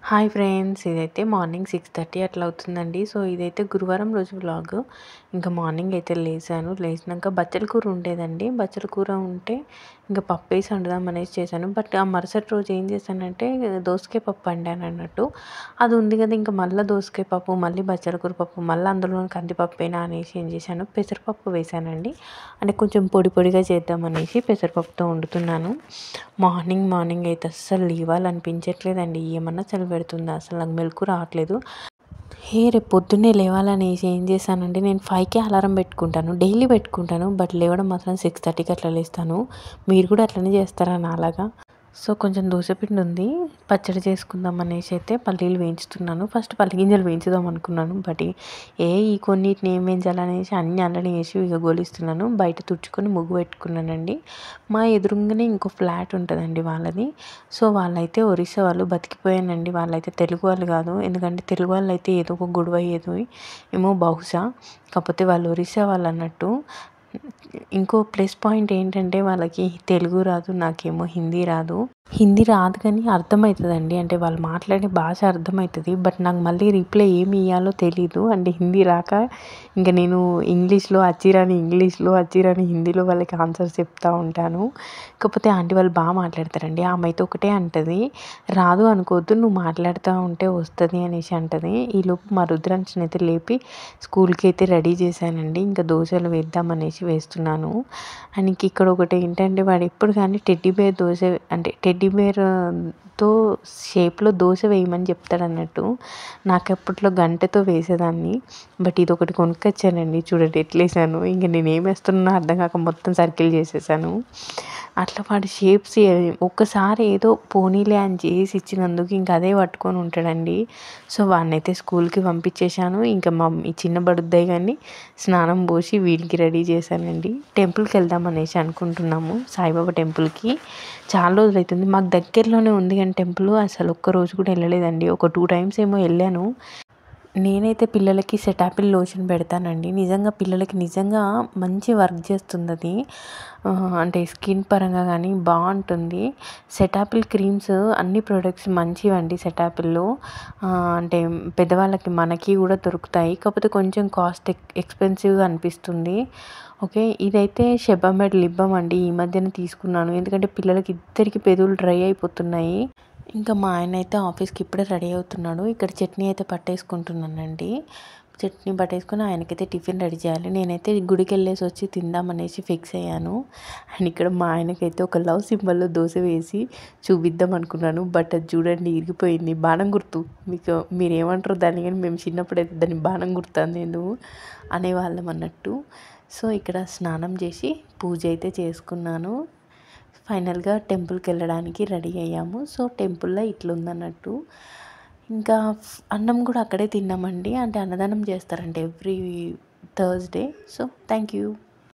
Hi friends, ఇదైతే morning 6:30 అట్లా అవుతుందండి. సో ఇదైతే గురువారం రోజు వ్లాగ్. ఇంకా మార్నింగ్ అయితే లేసాను. లేచినాక బచ్చల కూర ఉండేదండి. బచ్చల కూర ఉంటే ఇంకా పప్పు వేసి వండుదాం అనేసి చేశాను. బట్ ఆ మరుసటి రోజు ఏం చేశానంటే దోసకాయ పప్పు వండాను అన్నట్టు. అది ఉంది కదా, ఇంకా మళ్ళీ దోసకాయ పప్పు, మళ్ళీ బచ్చల కూర పప్పు, మళ్ళీ అందులో కందిపప్పేనా అనేసి ఏం చేశాను, పెసరపప్పు వేశానండి. అంటే కొంచెం పొడి పొడిగా చేద్దాం అనేసి పెసరపప్పుతో వండుతున్నాను. మార్నింగ్ అయితే అస్సలు లేవాలనిపించట్లేదండి. ఏమన్నా చలి పెడుతుందా, అసలు నాకు మెలకు రావట్లేదు. రేపు పొద్దున్నే లేవాలనేసి ఏం చేశానంటే, నేను 5కే అలారం పెట్టుకుంటాను, డైలీ పెట్టుకుంటాను. బట్ లేవడం మాత్రం 6:30కి అట్లా లేస్తాను. మీరు కూడా అట్లనే చేస్తారా నాలాగా? సో కొంచెం దోసపిండి ఉంది, పచ్చడి చేసుకుందాం అనేసి అయితే పల్లీలు వేయించుతున్నాను. ఫస్ట్ పల్లి గింజలు వేయించుదాం అనుకున్నాను. బట్ ఈ కొన్నిటిని ఏం వేయించాలనేసి అన్ని అల్లనే వేసి ఇక గోలిస్తున్నాను. బయట తుడుచుకొని ముగ్గు పెట్టుకున్నానండి. మా ఎదురుగానే ఇంకో ఫ్లాట్ ఉంటుందండి వాళ్ళది. సో వాళ్ళైతే ఒరిస్సా వాళ్ళు, బతికిపోయానండి. వాళ్ళైతే తెలుగు వాళ్ళు కాదు, ఎందుకంటే తెలుగు వాళ్ళు అయితే ఏదో ఒక గొడవ ఏమో బహుశా. కాకపోతే వాళ్ళు ఒరిస్సా వాళ్ళు అన్నట్టు. ఇంకో ప్లస్ పాయింట్ ఏంటంటే వాళ్ళకి తెలుగు రాదు, నాకేమో హిందీ రాదు. హిందీ రాదు కానీ అర్థమవుతుందండి, అంటే వాళ్ళు మాట్లాడే భాష అర్థమవుతుంది. బట్ నాకు మళ్ళీ రిప్లై ఏమి ఇవ్వాలో తెలీదు. అంటే హిందీ రాక ఇంకా నేను ఇంగ్లీష్లో అచ్చిరాని హిందీలో వాళ్ళకి ఆన్సర్స్ చెప్తూ ఉంటాను. కాకపోతే ఆంటీ వాళ్ళు బాగా మాట్లాడతారండి. ఆమె అయితే ఒకటే అంటది, రాదు అనుకోవద్దు, నువ్వు మాట్లాడుతూ ఉంటే వస్తుంది అనేసి అంటది. ఈలోపు మా రుద్రాంశని అయితే లేపి స్కూల్కి అయితే రెడీ చేశానండి. ఇంకా దోశలు వేద్దామనేసి వేస్తున్నాను. ఆయనకి ఇక్కడ ఒకటి ఏంటంటే, వాడు ఎప్పుడు కానీ టెడ్డీ బేర్ దోశ, అంటే టెడ్డీ బేర్తో షేప్లో దోశ వేయమని చెప్తాడు అన్నట్టు. నాకు అప్పట్లో గంటెతో వేసేదాన్ని. బట్ ఇది ఒకటి కొనుక్కొచ్చానండి, చూడండి ఎట్లా వేసాను. ఇంక నేను ఏం వేస్తున్నా అర్థం కాక మొత్తం సర్కిల్ చేసేసాను. అట్లా వాడి షేప్స్ ఒక్కసారి ఏదో పోనీలే అని చేసి ఇచ్చినందుకు ఇంకా అదే పట్టుకొని ఉంటాడండి. సో వాడినైతే స్కూల్కి పంపించేశాను. ఇంకా ఈ చిన్న బడుద్దాయి కానీ స్నానం పోసి వీడికి రెడీ చేశానండి. టెంపుల్కి వెళ్దాం అనేసి అనుకుంటున్నాము, సాయిబాబా టెంపుల్కి. చాలా రోజులు అవుతుంది, మాకు దగ్గరలోనే ఉంది కానీ టెంపుల్ అసలు ఒక్కరోజు కూడా వెళ్ళలేదండి. ఒక 2 టైమ్స్ ఏమో వెళ్ళాను. నేనైతే పిల్లలకి సెటాపిల్ లోషన్ పెడతానండి. నిజంగా పిల్లలకి నిజంగా మంచి వర్క్ చేస్తుంది అది. అంటే స్కిన్ పరంగా కానీ బాగుంటుంది. సెటాపిల్ క్రీమ్స్ అన్ని ప్రొడక్ట్స్ మంచివండి సెటాపిల్లో. అంటే పెద్దవాళ్ళకి మనకి కూడా దొరుకుతాయి, కాకపోతే కొంచెం కాస్ట్ ఎక్స్పెన్సివ్గా అనిపిస్తుంది. ఓకే, ఇదైతే షెబామెడ్ లిప్ బామ్ అండి. ఈ మధ్యన తీసుకున్నాను, ఎందుకంటే పిల్లలకి ఇద్దరికి పెదవులు డ్రై అయిపోతున్నాయి. ఇంకా మా ఆయన అయితే ఆఫీస్కి ఇప్పుడే రెడీ అవుతున్నాడు. ఇక్కడ చట్నీ అయితే పట్టేసుకుంటున్నానండి. చట్నీ పట్టేసుకొని ఆయనకైతే టిఫిన్ రెడీ చేయాలి. నేనైతే గుడికి వెళ్ళేసి వచ్చి తిందామనేసి ఫిక్స్ అయ్యాను. అండ్ ఇక్కడ మా ఆయనకైతే ఒక లవ్ సింబల్లో దోశ వేసి చూపిద్దాం అనుకున్నాను. బట్ అది చూడండి ఇరిగిపోయింది. బాణం గుర్తు, మీరు ఏమంటారు దాన్ని, కానీ మేము చిన్నప్పుడైతే దాన్ని బాణం గుర్తు నేను అనేవాళ్ళం అన్నట్టు. సో ఇక్కడ స్నానం చేసి పూజ అయితే చేసుకున్నాను. ఫైనల్గా టెంపుల్కి వెళ్ళడానికి రెడీ అయ్యాము. సో టెంపుల్లో ఇట్లుందన్నట్టు. ఇంకా అన్నం కూడా అక్కడే తిన్నామండి. అంటే అన్నదానం చేస్తారంటే every Thursday. So thank you.